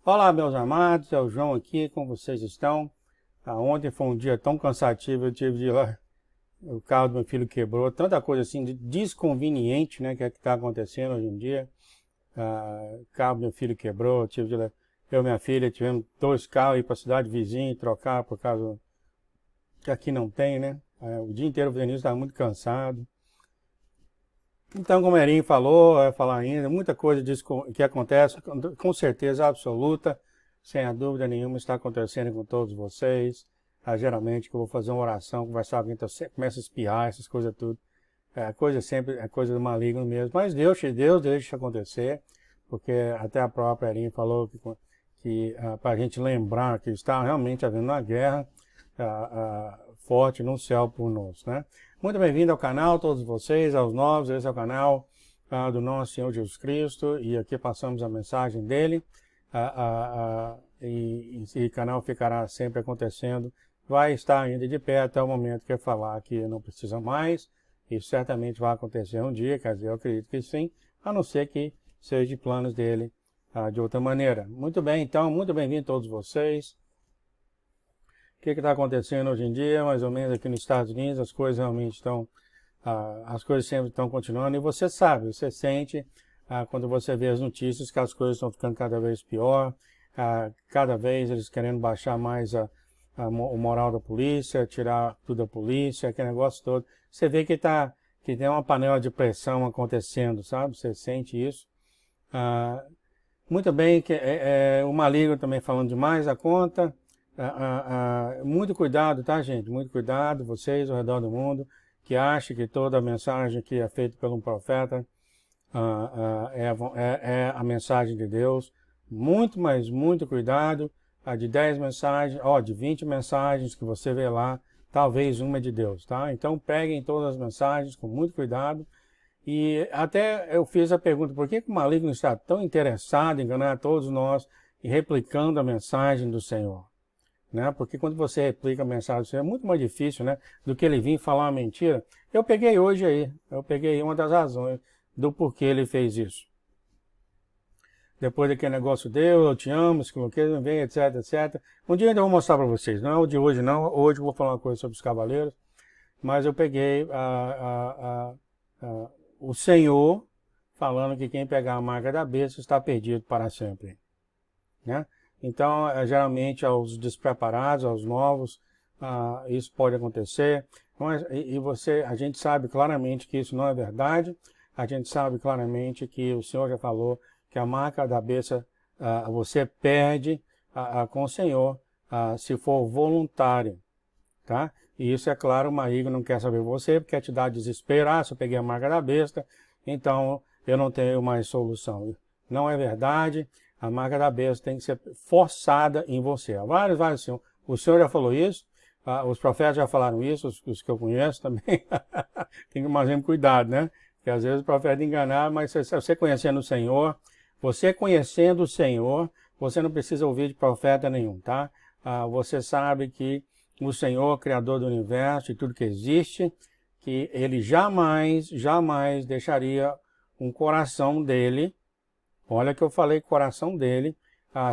Olá, meus amados, é o João aqui, como vocês estão? Ontem foi um dia tão cansativo, eu tive de ir lá, o carro do meu filho quebrou, tanta coisa assim de desconveniente, né, que é que está acontecendo hoje em dia. O carro do meu filho quebrou, eu tive de ir lá, eu e minha filha tivemos dois carros ir para a cidade vizinha e trocar por causa que aqui não tem, né? O dia inteiro fazendo isso, estava muito cansado. Então, como o Erinho falou, vai falar ainda, muita coisa disso que acontece, com certeza absoluta, sem a dúvida nenhuma, está acontecendo com todos vocês. Geralmente, que eu vou fazer uma oração, conversar com alguém, então você começa a espiar essas coisas tudo. Coisa sempre é coisa do maligno mesmo. Mas Deus deixa isso acontecer, porque até a própria Erinho falou que para a gente lembrar que está realmente havendo uma guerra forte no céu por nós, né? Muito bem-vindo ao canal, todos vocês, aos novos. Esse é o canal do nosso Senhor Jesus Cristo e aqui passamos a mensagem dele. E esse canal ficará sempre acontecendo, vai estar ainda de pé até o momento que eu falar que não precisa mais. Isso certamente vai acontecer um dia, quer dizer, eu acredito que sim, a não ser que seja de planos dele de outra maneira. Muito bem, então, muito bem-vindo todos vocês. O que está acontecendo hoje em dia, mais ou menos aqui nos Estados Unidos, as coisas realmente estão, as coisas sempre estão continuando, e você sabe, você sente, quando você vê as notícias, que as coisas estão ficando cada vez pior, cada vez eles querendo baixar mais o moral da polícia, tirar tudo da polícia, aquele negócio todo. Você vê que tem uma panela de pressão acontecendo, sabe? Você sente isso. Muito bem, que o maligno também falando demais a conta. Muito cuidado, tá, gente? Muito cuidado, vocês ao redor do mundo, que acham que toda a mensagem que é feita por um profeta é a mensagem de Deus. Muito, mas muito cuidado. De 10 mensagens, de 20 mensagens que você vê lá, talvez uma é de Deus, tá? Então peguem todas as mensagens com muito cuidado. E até eu fiz a pergunta, por que o maligno está tão interessado em enganar todos nós e replicando a mensagem do Senhor? Né? Porque quando você replica a mensagem do Senhor, é muito mais difícil, né, do que ele vir falar uma mentira. Eu peguei uma das razões do porquê ele fez isso. Depois daquele negócio eu te amo, se coloquei, vem, etc, etc. Um dia eu ainda vou mostrar para vocês, não é o de hoje não, hoje eu vou falar uma coisa sobre os cavaleiros, mas eu peguei o Senhor falando que quem pegar a marca da besta está perdido para sempre, né? Então, geralmente aos despreparados, aos novos, isso pode acontecer. Mas, a gente sabe claramente que isso não é verdade. A gente sabe claramente que o Senhor já falou que a marca da besta você perde com o Senhor se for voluntário, tá? E isso, é claro, o maligno não quer saber você, porque quer te dar desespero. Se eu peguei a marca da besta, então eu não tenho mais solução. Não é verdade. A marca da besta tem que ser forçada em você. Vários, assim, o Senhor já falou isso, os profetas já falaram isso, os que eu conheço também. Tem que tomar sempre cuidado, né? Porque às vezes o profeta enganar, mas você conhecendo o Senhor, você não precisa ouvir de profeta nenhum, tá? Você sabe que o Senhor, Criador do Universo e tudo que existe, que Ele jamais, jamais deixaria um coração dele, olha que eu falei coração dele,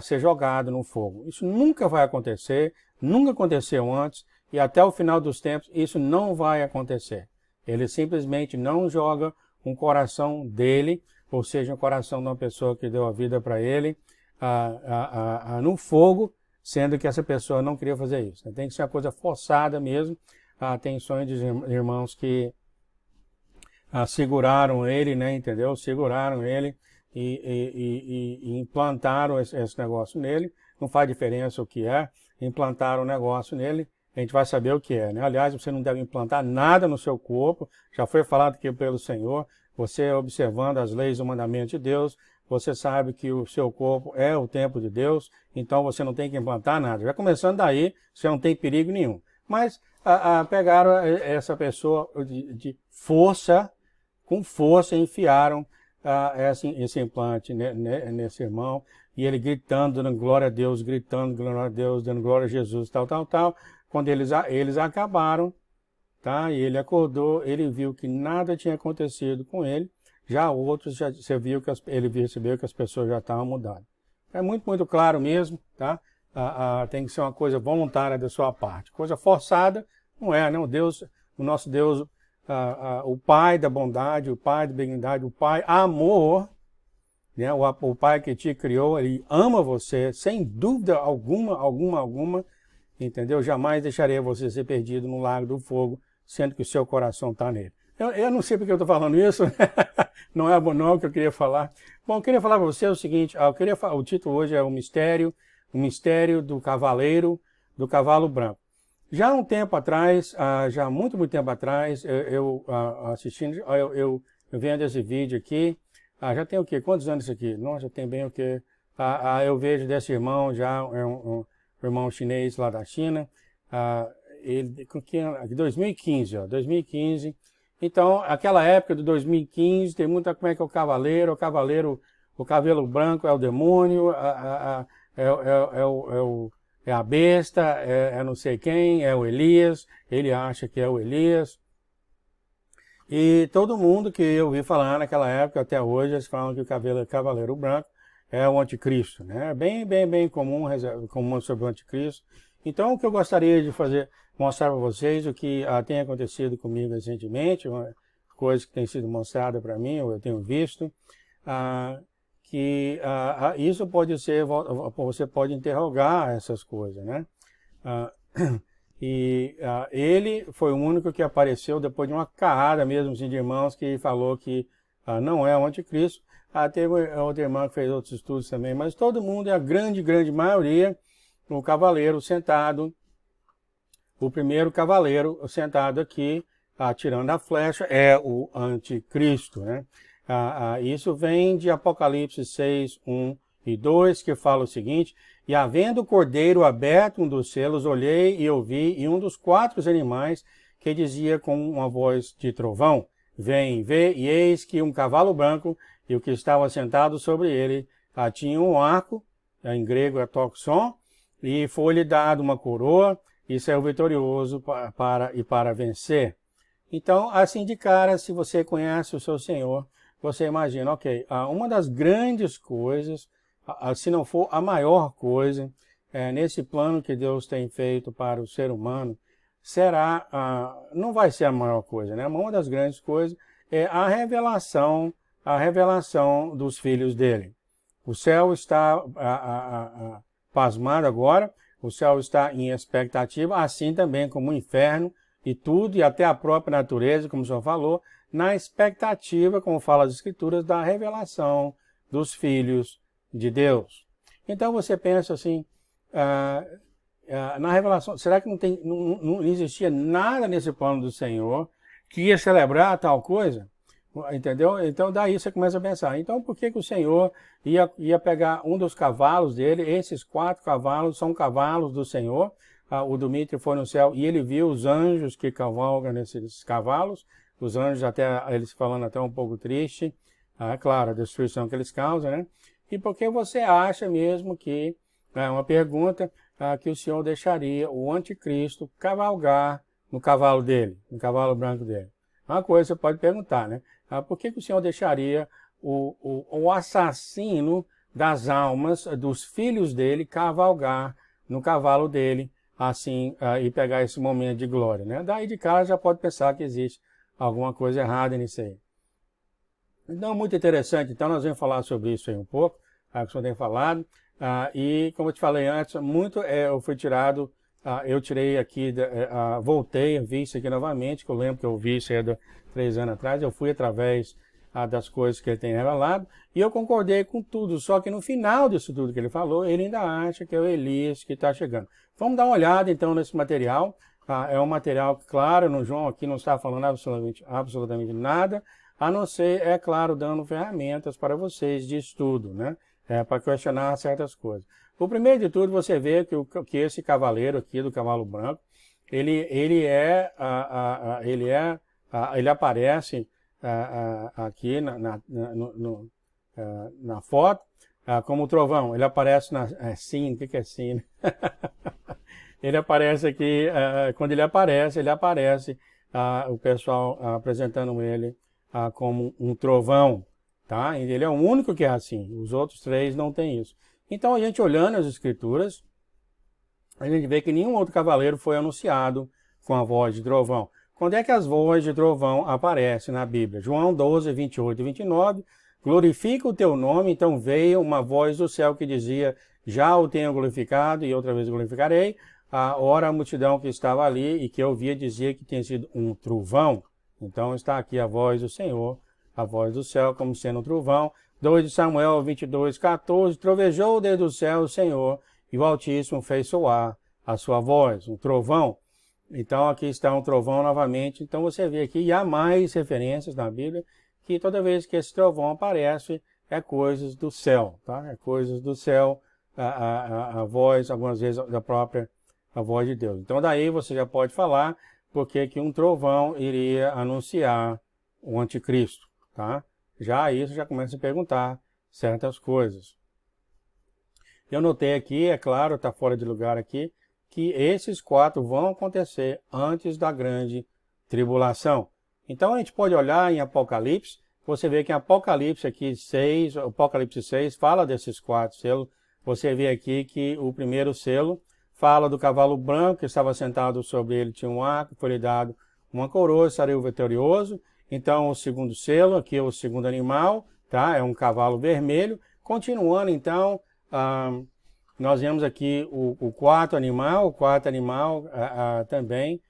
ser jogado no fogo. Isso nunca vai acontecer, nunca aconteceu antes, e até o final dos tempos isso não vai acontecer. Ele simplesmente não joga um coração dele, ou seja, um coração de uma pessoa que deu a vida para ele, no fogo, sendo que essa pessoa não queria fazer isso. Tem que ser uma coisa forçada mesmo. Tem sonhos de irmãos que seguraram ele, né, entendeu? Seguraram ele e implantaram esse negócio nele. Não faz diferença o que é. Implantaram o negócio nele, a gente vai saber o que é, né? Aliás, você não deve implantar nada no seu corpo. Já foi falado aqui pelo Senhor. Você observando as leis e o mandamento de Deus, você sabe que o seu corpo é o templo de Deus, então você não tem que implantar nada. Já começando daí, você não tem perigo nenhum. Mas pegaram essa pessoa de força, com força, enfiaram esse implante nesse irmão, e ele gritando, dando glória a Deus, gritando glória a Deus, dando glória a Jesus, tal, tal, tal. Quando eles acabaram, tá? E ele acordou, ele viu que nada tinha acontecido com ele. Já outros, você viu que ele percebeu que as pessoas já estavam mudadas. É muito, muito claro mesmo, tá? Tem que ser uma coisa voluntária da sua parte. Coisa forçada não é, né? O nosso Deus, o Pai da bondade, o Pai da benignidade, o Pai amor, né? O Pai que te criou, Ele ama você, sem dúvida alguma, entendeu? Jamais deixaria você ser perdido no lago do fogo, sendo que o seu coração está nele. Eu não sei porque eu estou falando isso, não é o que eu queria falar. Bom, eu queria falar para você o seguinte, o título hoje é o mistério do cavalo branco. Já há um tempo atrás, já há muito tempo atrás, assistindo, eu vendo esse vídeo aqui, já tem o quê? Quantos anos isso aqui? Nossa, já tem bem o quê? Eu vejo desse irmão, já é um irmão chinês lá da China, ele, 2015, 2015. Então, aquela época de 2015, tem muita, como é que é o cavaleiro, o cabelo branco é o demônio, é a besta, é não sei quem, é o Elias, ele acha que é o Elias. E todo mundo que eu vi falar naquela época, até hoje, eles falam que o cavaleiro branco é o anticristo, né? Bem comum sobre o anticristo. Então, o que eu gostaria de mostrar para vocês, o que tem acontecido comigo recentemente, uma coisa que tem sido mostrada para mim, ou eu tenho visto, que isso pode ser, você pode interrogar essas coisas, né? Ele foi o único que apareceu depois de uma carrada mesmo assim, de irmãos que falou que não é o anticristo. Teve outra irmã que fez outros estudos também, mas todo mundo, a grande maioria, o cavaleiro sentado, o primeiro cavaleiro sentado aqui, atirando a flecha, é o anticristo, né? Isso vem de Apocalipse 6, 1 e 2, que fala o seguinte: e havendo o cordeiro aberto um dos selos, olhei e ouvi, e um dos 4 animais que dizia com uma voz de trovão: vem, vê, e eis que um cavalo branco, e o que estava sentado sobre ele tinha um arco, em grego é toxon, e foi-lhe dado uma coroa, e saiu vitorioso para vencer. Então, assim de cara, se você conhece o seu Senhor, você imagina, ok, uma das grandes coisas, se não for a maior coisa, nesse plano que Deus tem feito para o ser humano, não vai ser a maior coisa, né? Uma das grandes coisas é a revelação dos filhos dele. O céu está pasmado agora, o céu está em expectativa, assim também como o inferno e tudo, e até a própria natureza, como o senhor falou, na expectativa, como fala as Escrituras, da revelação dos filhos de Deus. Então você pensa assim, na revelação, será que não existia nada nesse plano do Senhor que ia celebrar tal coisa? Entendeu? Então daí você começa a pensar, então por que o Senhor ia pegar um dos cavalos dele? Esses 4 cavalos são cavalos do Senhor. O Dmitry foi no céu e ele viu os anjos que cavalgam nesses cavalos, os anjos eles falando até um pouco triste, claro, a destruição que eles causam, né? E por que você acha mesmo que, uma pergunta, que o Senhor deixaria o anticristo cavalgar no cavalo dele, no cavalo branco dele? Uma coisa você pode perguntar, né? Por que o Senhor deixaria o assassino das almas dos filhos dele cavalgar no cavalo dele, assim, e pegar esse momento de glória, né? Daí de cara já pode pensar que existe alguma coisa errada nisso aí. Então, muito interessante. Então, nós vamos falar sobre isso aí um pouco, que o senhor tem falado. E, como eu te falei antes, eu fui tirado, eu tirei aqui, voltei, vi isso aqui novamente, que eu lembro que eu vi isso aí há 3 anos atrás, eu fui através das coisas que ele tem revelado, e eu concordei com tudo, só que no final disso tudo que ele falou, ele ainda acha que é o Elias que está chegando. Vamos dar uma olhada, então, nesse material. É um material que, claro, no João aqui não está falando absolutamente nada, a não ser, é claro, dando ferramentas para vocês de estudo, né? Para questionar certas coisas. O primeiro de tudo, você vê que esse cavaleiro aqui do cavalo branco, ele aparece aqui na foto como trovão. Ele aparece sim, o que é sim? Ele aparece aqui, quando ele aparece o pessoal apresentando ele como um trovão, tá? Ele é o único que é assim, os outros 3 não tem isso. Então a gente olhando as escrituras, a gente vê que nenhum outro cavaleiro foi anunciado com a voz de trovão. Quando é que as vozes de trovão aparecem na Bíblia? João 12, 28 e 29, glorifica o teu nome, então veio uma voz do céu que dizia, já o tenho glorificado e outra vez glorificarei. Ora a multidão que estava ali e que ouvia dizia que tinha sido um trovão. Então está aqui a voz do Senhor, a voz do céu como sendo um trovão. 2 de Samuel 22, 14, trovejou desde o céu o Senhor e o Altíssimo fez soar a sua voz, um trovão. Então aqui está um trovão novamente. Então você vê aqui, e há mais referências na Bíblia, que toda vez que esse trovão aparece, é coisas do céu, tá? É coisas do céu, a voz, algumas vezes, da própria a voz de Deus. Então daí você já pode falar porque que um trovão iria anunciar o anticristo, tá? Já isso já começa a perguntar certas coisas. Eu notei aqui, é claro, está fora de lugar aqui, que esses 4 vão acontecer antes da grande tribulação. Então a gente pode olhar em Apocalipse, você vê que em Apocalipse aqui 6, Apocalipse 6 fala desses 4 selos. Você vê aqui que o primeiro selo fala do cavalo branco que estava sentado sobre ele, tinha um arco, foi-lhe dado uma coroa, saiu vitorioso. Então o segundo selo, aqui é o segundo animal, tá? É um cavalo vermelho. Continuando então, nós vemos aqui o quarto animal, também,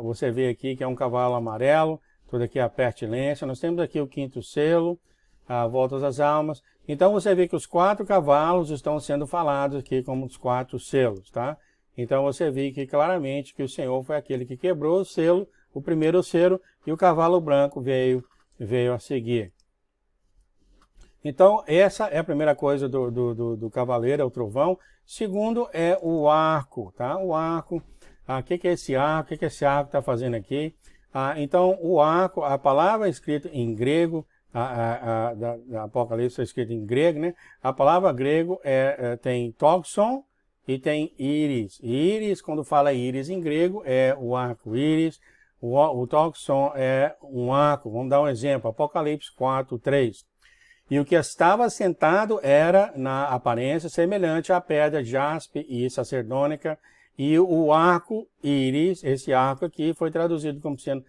você vê aqui que é um cavalo amarelo, toda aqui a pertilência. Nós temos aqui o quinto selo, a volta das almas. Então você vê que os 4 cavalos estão sendo falados aqui como os 4 selos, tá? Então você vê que claramente que o Senhor foi aquele que quebrou o selo, o primeiro selo, e o cavalo branco veio a seguir. Então, essa é a primeira coisa do cavaleiro, é o trovão. Segundo é o arco, tá? O arco, o que é esse arco? O que esse arco está fazendo aqui? Então, o arco, a palavra escrita em grego, da Apocalipse é escrita em grego, né? A palavra grego tem toxon e tem íris. Íris, quando fala íris em grego, é o arco-íris. O toxon é um arco. Vamos dar um exemplo, Apocalipse 4, 3. E o que estava sentado era, na aparência, semelhante à pedra jaspe e sacerdônica, e o arco-íris, esse arco aqui, foi traduzido como sendo,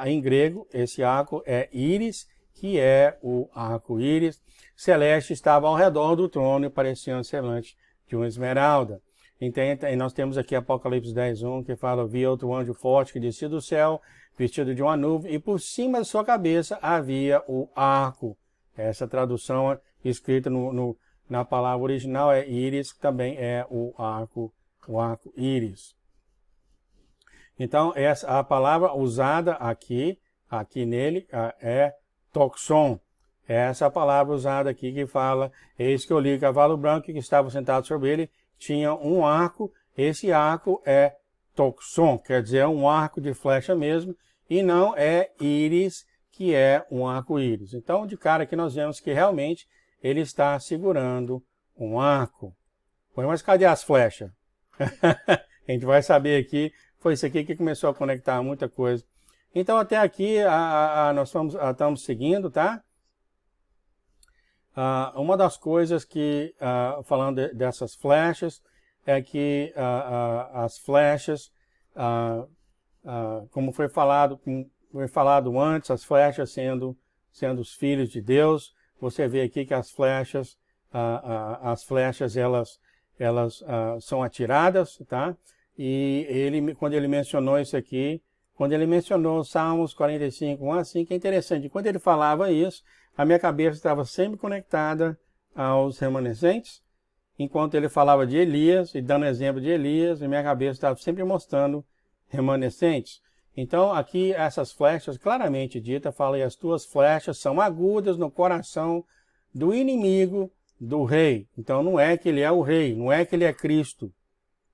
em grego, esse arco é íris, que é o arco-íris celeste, estava ao redor do trono e parecia semelhante de uma esmeralda. Então, nós temos aqui Apocalipse 10:1, que fala, vi outro anjo forte que descia do céu, vestido de uma nuvem, e por cima de sua cabeça havia o arco. Essa tradução escrita na palavra original é íris, que também é o arco-íris. Então, a palavra usada aqui nele é toxon. Essa é a palavra usada aqui que fala, eis que eu li o cavalo branco que estava sentado sobre ele, tinha um arco, esse arco é toxon, quer dizer, é um arco de flecha mesmo, e não é íris, que é um arco-íris. Então, de cara aqui nós vemos que realmente ele está segurando um arco. Mas cadê as flechas? A gente vai saber aqui, foi isso aqui que começou a conectar muita coisa. Então, até aqui nós estamos seguindo, tá? Uma das coisas que, falando dessas flechas, é que as flechas, como foi falado antes, as flechas sendo os filhos de Deus. Você vê aqui que as flechas elas são atiradas, tá? E quando ele mencionou isso aqui, quando ele mencionou Salmos 45, 1 a 5, é interessante. Quando ele falava isso, a minha cabeça estava sempre conectada aos remanescentes. Enquanto ele falava de Elias, e dando exemplo de Elias, a minha cabeça estava sempre mostrando remanescentes. Então, aqui, essas flechas, claramente dita, fala, e as tuas flechas são agudas no coração do inimigo do rei. Então, não é que ele é o rei, não é que ele é Cristo,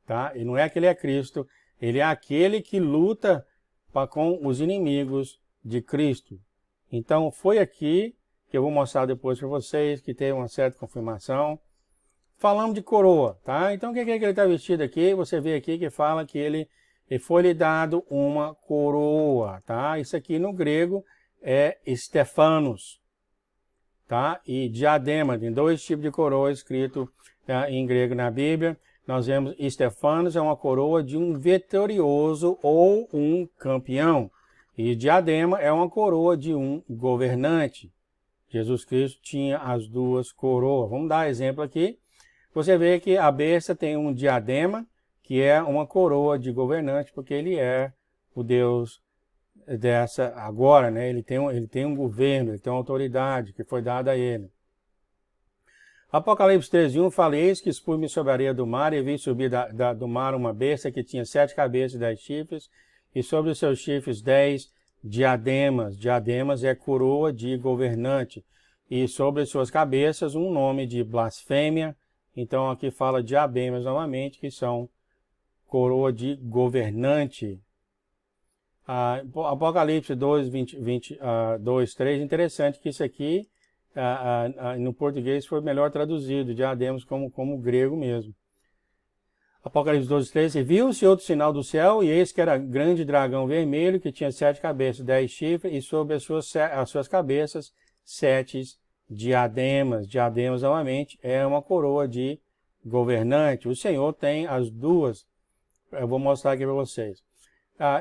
tá? E não é que ele é Cristo, ele é aquele que luta com os inimigos de Cristo. Então, foi aqui, que eu vou mostrar depois para vocês, que tem uma certa confirmação. Falamos de coroa, tá? Então, o que é que ele está vestido aqui? Você vê aqui que fala que ele foi-lhe dado uma coroa, tá? Isso aqui no grego é Stephanos. tá? E diadema, tem dois tipos de coroa escrito em grego na Bíblia. Nós vemos Stefanos é uma coroa de um vitorioso ou um campeão. E diadema é uma coroa de um governante. Jesus Cristo tinha as duas coroas. Vamos dar exemplo aqui. Você vê que a besta tem um diadema, que é uma coroa de governante, porque ele é o Deus dessa agora, né? Ele tem um governo, ele tem uma autoridade que foi dada a ele. Apocalipse 13:1 fala: eis que expus-me sobre a areia do mar e vi subir do mar uma besta que tinha 7 cabeças e 10 chifres, e sobre os seus chifres 10 diademas. Diademas é coroa de governante. E sobre as suas cabeças um nome de blasfêmia. Então aqui fala diademas novamente, que são coroa de governante. Apocalipse 2, 2, 3, interessante que isso aqui no português foi melhor traduzido, diademas como grego mesmo. Apocalipse 12, 13, viu-se outro sinal do céu, e eis que era grande dragão vermelho, que tinha 7 cabeças, 10 chifres, e sobre as suas cabeças 7 diademas. Diademas, novamente, é uma coroa de governante. O Senhor tem as duas. Eu vou mostrar aqui para vocês.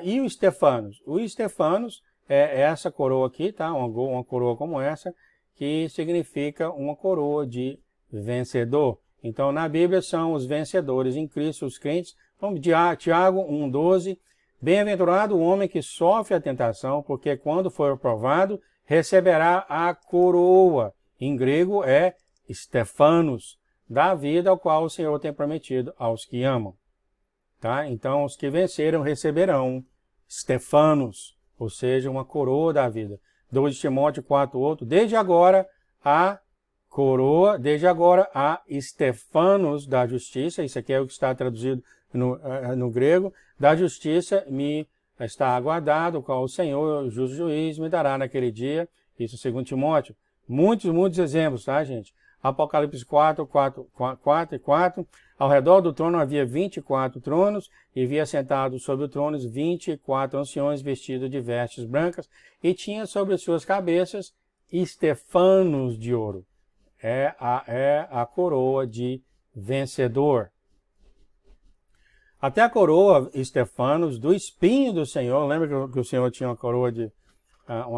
E o Stefanos? O Stefanos é essa coroa aqui, tá? Uma coroa como essa, que significa uma coroa de vencedor. Então, na Bíblia são os vencedores em Cristo, os crentes. Vamos, Tiago 1,12. Bem-aventurado o homem que sofre a tentação, porque quando for aprovado, receberá a coroa. Em grego é Stefanos, da vida ao qual o Senhor tem prometido aos que amam. Tá? Então, os que venceram receberão Stefanos, ou seja, uma coroa da vida. 2 Timóteo 4:8, desde agora a coroa, desde agora a Stefanos da justiça, isso aqui é o que está traduzido no grego, da justiça me está aguardado, o qual o Senhor, o justo juiz, me dará naquele dia, isso 2 Timóteo. Muitos exemplos, tá, gente? Apocalipse 4, 4 e 4, ao redor do trono havia 24 tronos, e via sentados sobre os tronos 24 anciões vestidos de vestes brancas, e tinha sobre suas cabeças Stefanos de ouro. É a coroa de vencedor. Até a coroa Stefanos do espinho do Senhor, lembra que o Senhor tinha uma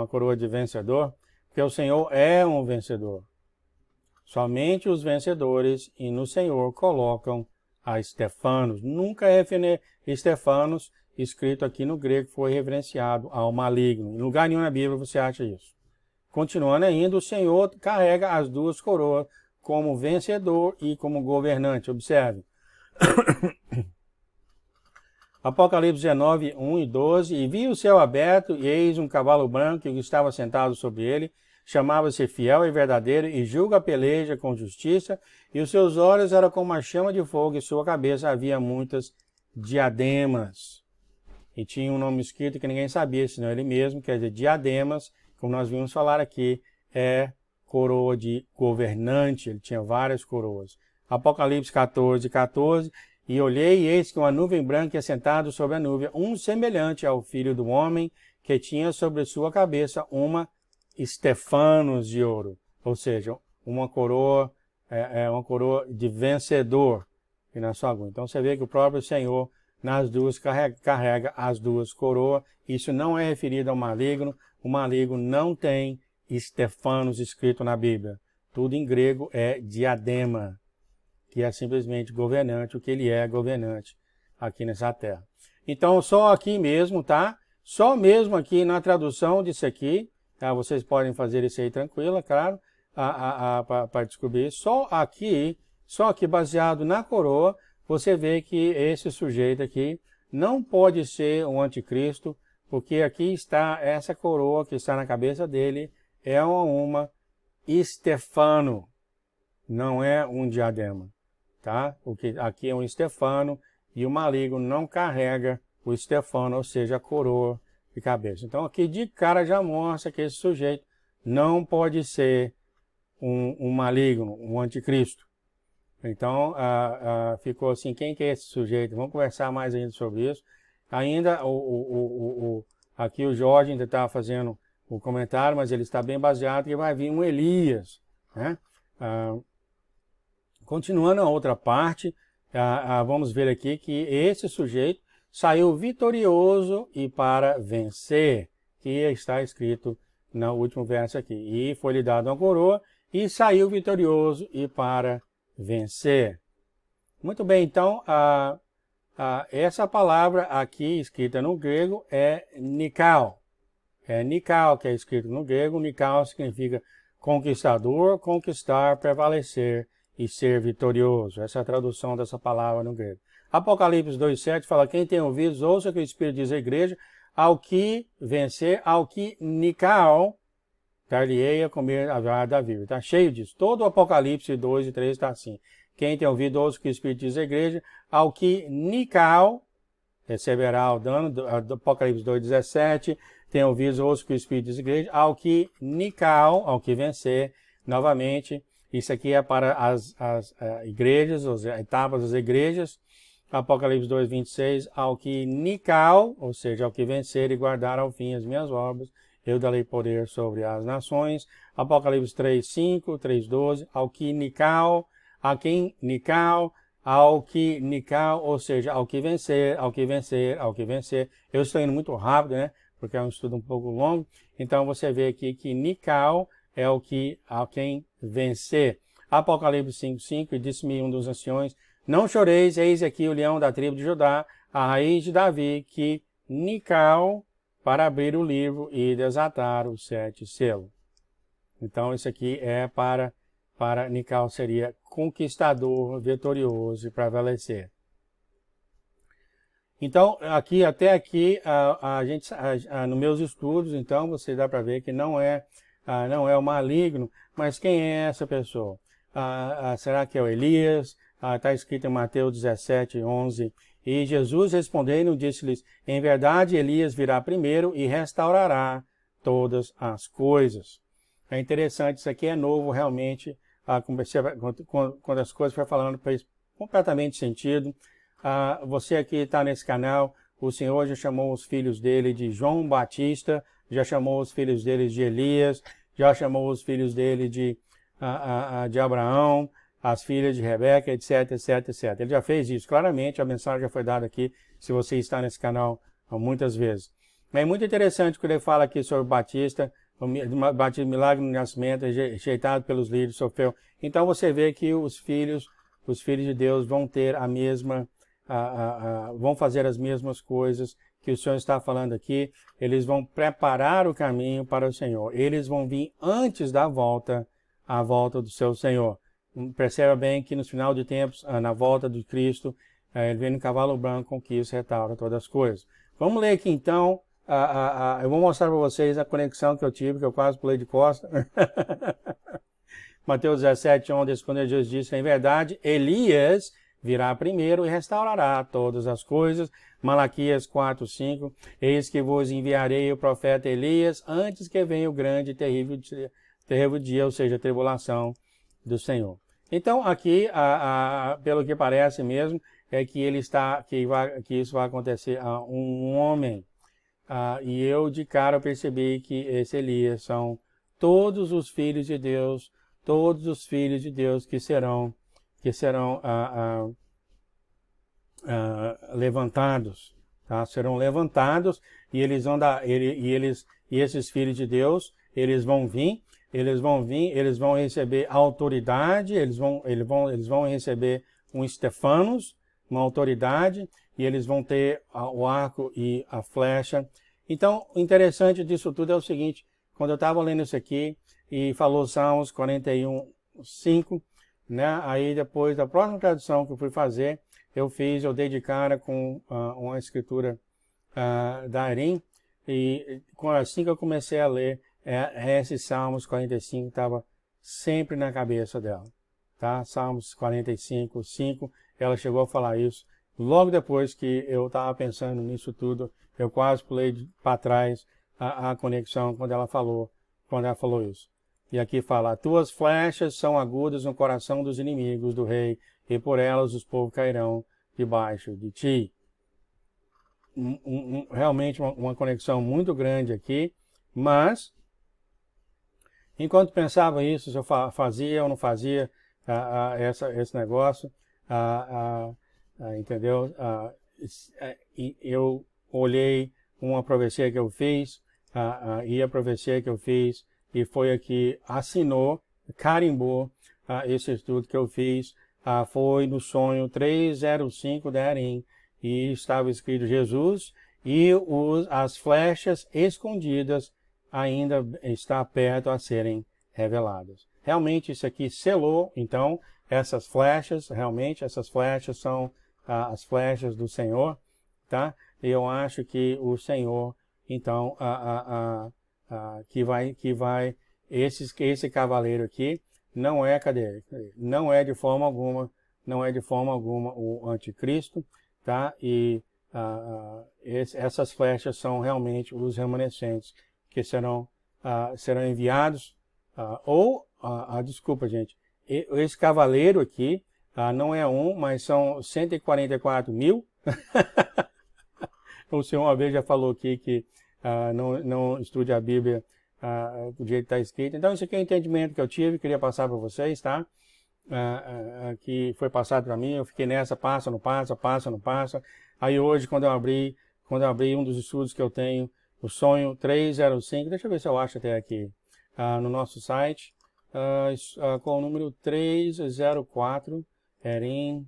coroa de vencedor? Porque o Senhor é um vencedor. Somente os vencedores e no Senhor colocam a Stefanos. Nunca é Stefanos, escrito aqui no grego, foi reverenciado ao maligno. Em lugar nenhum na Bíblia você acha isso. Continuando ainda, o Senhor carrega as duas coroas como vencedor e como governante. Observe. Apocalipse 19, 1 e 12. E vi o céu aberto, e eis um cavalo branco, que estava sentado sobre ele. Chamava-se Fiel e Verdadeiro, e julga a peleja com justiça, e os seus olhos eram como uma chama de fogo, e sua cabeça havia muitas diademas. E tinha um nome escrito que ninguém sabia, senão ele mesmo, quer dizer, diademas, como nós vimos falar aqui, é coroa de governante, ele tinha várias coroas. Apocalipse 14, 14, e olhei, e eis que uma nuvem branca assentado sobre a nuvem, um semelhante ao Filho do Homem, que tinha sobre sua cabeça uma Stefanos de ouro, ou seja, uma coroa de vencedor e na sua agulha. Então você vê que o próprio Senhor nas duas carrega as duas coroas. Isso não é referido ao maligno. O maligno não tem Stefanos escrito na Bíblia. Tudo em grego é diadema, que é simplesmente governante, o que ele é governante aqui nessa terra. Então só aqui mesmo, tá? Só mesmo aqui na tradução disso aqui, vocês podem fazer isso aí tranquilo, claro, para descobrir. Só aqui baseado na coroa, você vê que esse sujeito aqui não pode ser um anticristo, porque aqui está essa coroa que está na cabeça dele, é uma Stefano, não é um diadema, tá? Porque aqui é um Stefano e o maligno não carrega o Stefano, ou seja, a coroa de cabeça. Então aqui de cara já mostra que esse sujeito não pode ser um maligno, um anticristo. Então ficou assim, quem que é esse sujeito? Vamos conversar mais ainda sobre isso. Ainda aqui o Jorge ainda está fazendo o comentário, mas ele está bem baseado que vai vir um Elias, né? Continuando a outra parte, vamos ver aqui que esse sujeito saiu vitorioso e para vencer, que está escrito no último verso aqui. E foi-lhe dado uma coroa e saiu vitorioso e para vencer. Muito bem, então, essa palavra aqui escrita no grego é Nikao. É Nikao que é escrito no grego. Nikao significa conquistador, conquistar, prevalecer e ser vitorioso. Essa é a tradução dessa palavra no grego. Apocalipse 2,7 fala: quem tem ouvidos, ouça o que o Espírito diz à igreja, ao que vencer, ao que Nikao, dar-lhe-ei a comer a vara da vida. Está cheio disso. Todo o Apocalipse 2 e 3 está assim. Quem tem ouvido, ouça o que o Espírito diz à igreja, ao que Nikao receberá o dano, do Apocalipse 2,17, tem ouvido, ouça o que o Espírito diz à igreja, ao que Nikao, ao que vencer, novamente, isso aqui é para as igrejas, as etapas das igrejas. Apocalipse 2,26, ao que Nikao, ou seja, ao que vencer e guardar ao fim as minhas obras, eu darei poder sobre as nações. Apocalipse 3,5, 3,12, ao que Nikao, a quem Nikao, ao que Nikao, ou seja, ao que vencer, ao que vencer, ao que vencer. Eu estou indo muito rápido, né? Porque é um estudo um pouco longo. Então você vê aqui que Nikao é o que, a quem vencer. Apocalipse 5,5, e disse-me um dos anciões: não choreis, eis aqui o leão da tribo de Judá, a raiz de Davi, que Nikao, para abrir o livro e desatar os 7 selos. Então isso aqui é para Nikao, seria conquistador, vitorioso e prevalecer. Então, até aqui, nos meus estudos, então, você dá para ver que não é o maligno, mas quem é essa pessoa? Será que é o Elias? Está escrito em Mateus 17, 11. E Jesus respondendo, disse-lhes: em verdade, Elias virá primeiro e restaurará todas as coisas. É interessante, isso aqui é novo realmente, quando as coisas foram falando, fez completamente sentido. Você aqui está nesse canal, o Senhor já chamou os filhos dele de João Batista, já chamou os filhos dele de Elias, já chamou os filhos dele de Abraão, as filhas de Rebeca, etc, etc, etc. Ele já fez isso, claramente, a mensagem já foi dada aqui, se você está nesse canal muitas vezes. É muito interessante que ele fala aqui sobre Batista, o milagre no nascimento, rejeitado pelos líderes, sofreu. Então você vê que os filhos de Deus vão ter a mesma, vão fazer as mesmas coisas que o Senhor está falando aqui. Eles vão preparar o caminho para o Senhor. Eles vão vir antes da volta, a volta do seu Senhor. Perceba bem que no final de tempos, na volta de Cristo, ele vem no cavalo branco com que isso restaura todas as coisas. Vamos ler aqui então. Eu vou mostrar para vocês a conexão que eu tive, que eu quase pulei de costa. Mateus 17, onde respondeu Jesus, disse: em verdade, Elias virá primeiro e restaurará todas as coisas. Malaquias 4, 5, eis que vos enviarei o profeta Elias antes que venha o grande e terrível dia, ou seja, a tribulação do Senhor. Então, aqui, pelo que parece mesmo, é que que isso vai acontecer a um homem. E eu de cara percebi que esse Elias são todos os filhos de Deus, que serão levantados, tá? Serão levantados e eles vão e esses filhos de Deus, eles vão receber autoridade, eles vão receber um Stefanos, uma autoridade, e eles vão ter o arco e a flecha. Então, o interessante disso tudo é o seguinte: quando eu estava lendo isso aqui, e falou Salmos 41, 5, né? Aí depois da próxima tradução que eu fui fazer, eu dei de cara com uma escritura da Arim, e assim que eu comecei a ler, esse Salmos 45 estava sempre na cabeça dela, tá? Salmos 45, 5, ela chegou a falar isso. Logo depois que eu estava pensando nisso tudo, eu quase pulei para trás a conexão quando ela falou isso. E aqui fala: tuas flechas são agudas no coração dos inimigos do rei, e por elas os povos cairão debaixo de ti. Realmente uma conexão muito grande aqui, Mas, enquanto pensava isso, se eu fazia ou não fazia esse negócio, entendeu? Eu olhei uma profecia que eu fiz, e a profecia que eu fiz, e foi a que assinou, carimbou esse estudo que eu fiz, foi no sonho 305 da Erim, e estava escrito Jesus, e as flechas escondidas ainda está perto a serem reveladas. Realmente isso aqui selou, então, essas flechas, realmente essas flechas são as flechas do Senhor, tá? E eu acho que o Senhor, então, esse cavaleiro aqui não é, cadê? Não é de forma alguma, o anticristo, tá? E essas flechas são realmente os remanescentes que serão enviados, desculpa, gente, esse cavaleiro aqui não é mas são 144 mil. O senhor uma vez já falou aqui que não estude a Bíblia do jeito que está escrito. Então, isso aqui é o entendimento que eu tive, queria passar para vocês, tá? Que foi passado para mim, eu fiquei nessa, passa, não passa. Aí hoje, quando eu abri um dos estudos que eu tenho, o sonho 305, deixa eu ver se eu acho até aqui, no nosso site, com o número 304, Erim,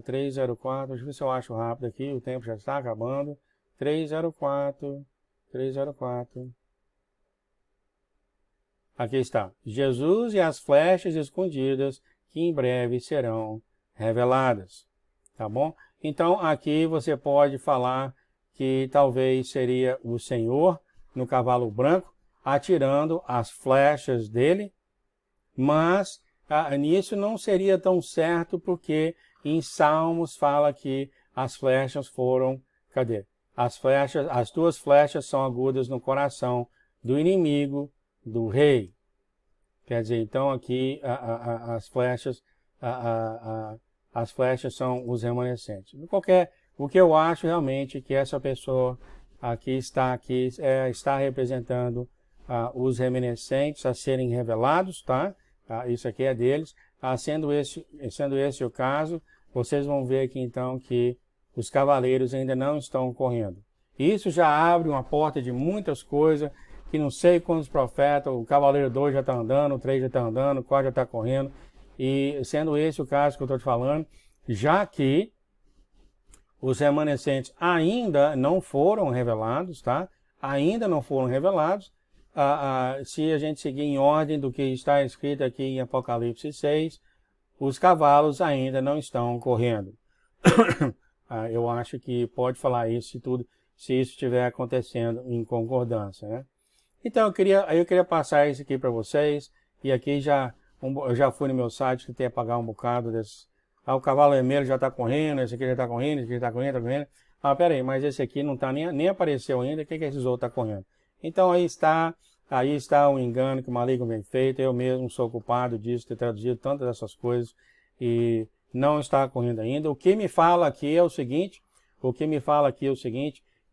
304, deixa eu ver se eu acho rápido aqui, o tempo já está acabando, 304, aqui está, Jesus e as flechas escondidas que em breve serão reveladas, tá bom? Então aqui você pode falar que talvez seria o Senhor no cavalo branco atirando as flechas dele, mas nisso não seria tão certo porque em Salmos fala que as flechas foram, cadê? As duas flechas são agudas no coração do inimigo do rei. Quer dizer, então aqui as flechas são os remanescentes. O que eu acho realmente que essa pessoa está representando os remanescentes a serem revelados, tá? Isso aqui é deles. Sendo esse o caso, vocês vão ver aqui então que os cavaleiros ainda não estão correndo. Isso já abre uma porta de muitas coisas, que não sei quantos profetas, o cavaleiro 2 já está andando, o 3 já está andando, o 4 já está correndo. E sendo esse o caso que eu estou te falando, já que os remanescentes ainda não foram revelados, tá? Ainda não foram revelados. Se a gente seguir em ordem do que está escrito aqui em Apocalipse 6, os cavalos ainda não estão correndo. Eu acho que pode falar isso se isso estiver acontecendo em concordância, né? Então eu queria passar isso aqui para vocês, e aqui eu já fui no meu site, tentei apagar um bocado desses. O cavalo vermelho já está correndo, esse aqui já está correndo, esse aqui está correndo. Pera aí, mas esse aqui não está nem apareceu ainda, o que esses outros estão correndo? Então aí está o engano que o maligno vem feito, eu mesmo sou culpado disso, ter traduzido tantas dessas coisas e não está correndo ainda. O que me fala aqui é o seguinte,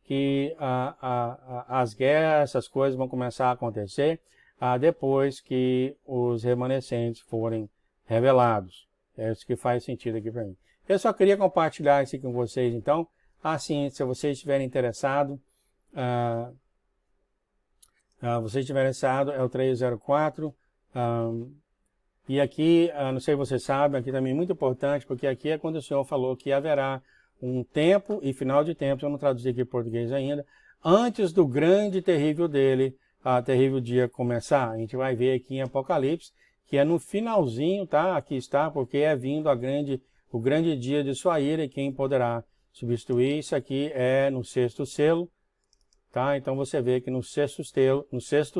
que as guerras, essas coisas vão começar a acontecer depois que os remanescentes forem revelados. É isso que faz sentido aqui para mim. Eu só queria compartilhar isso aqui com vocês, então. Se vocês estiverem interessados, é o 304. E aqui, não sei se vocês sabem, aqui também é muito importante, porque aqui é quando o Senhor falou que haverá um tempo e final de tempos, eu não traduzi aqui em português ainda, antes do grande e terrível terrível dia começar. A gente vai ver aqui em Apocalipse, que é no finalzinho, tá? Aqui está, porque é vindo o grande dia de sua ira, e quem poderá substituir. Isso aqui é no sexto selo, tá? Então você vê que no sexto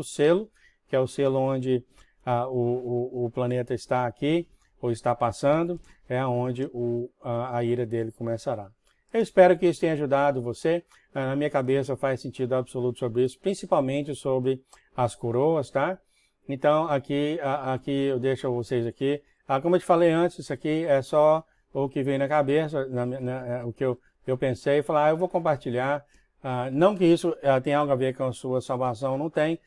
selo, que é o selo onde o planeta está aqui, ou está passando, é onde a ira dele começará. Eu espero que isso tenha ajudado você. Na minha cabeça faz sentido absoluto sobre isso, principalmente sobre as coroas, tá? Então, aqui eu deixo vocês aqui. Como eu te falei antes, isso aqui é só o que veio na cabeça, o que eu pensei, falar, eu vou compartilhar Não que isso tenha algo a ver com a sua salvação, não tem,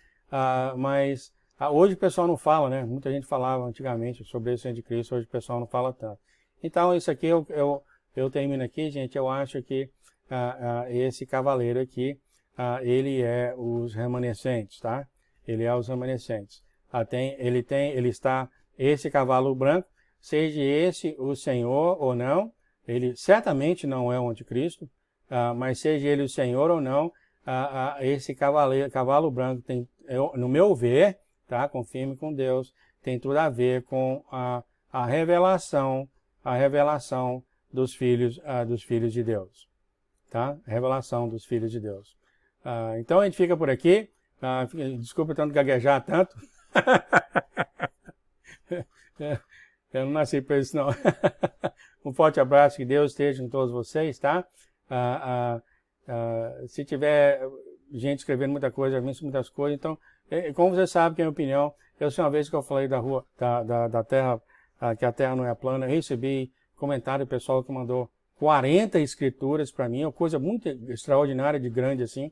mas hoje o pessoal não fala, né? Muita gente falava antigamente sobre esse anticristo, hoje o pessoal não fala tanto. Então isso aqui eu termino aqui, gente. Eu acho que esse cavaleiro aqui, ele é os remanescentes, tá? Ele é os remanescentes. Ele está, esse cavalo branco, seja esse o Senhor ou não, ele certamente não é o anticristo, mas seja ele o Senhor ou não, esse cavalo branco tem, no meu ver, tá? Confirme com Deus, tem tudo a ver com a revelação dos filhos de Deus, tá? A revelação dos filhos de Deus. Então a gente fica por aqui. Desculpa tanto gaguejar tanto. Eu não nasci para isso, não. Um forte abraço, que Deus esteja com todos vocês, tá? Se tiver gente escrevendo muita coisa, muitas coisas, então, como você sabe que é a minha opinião, eu sei uma vez que eu falei da Terra, que a Terra não é plana, eu recebi comentário do pessoal que mandou 40 escrituras para mim, uma coisa muito extraordinária, de grande assim,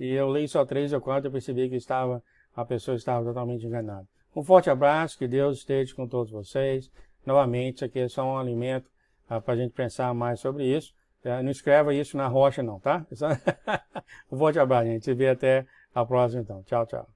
e eu li só 3 ou 4 e percebi que a pessoa estava totalmente enganada. Um forte abraço, que Deus esteja com todos vocês. Novamente, isso aqui é só um alimento para a gente pensar mais sobre isso. Não escreva isso na rocha não, tá? Um forte abraço, gente. Se vê até a próxima então. Tchau, tchau.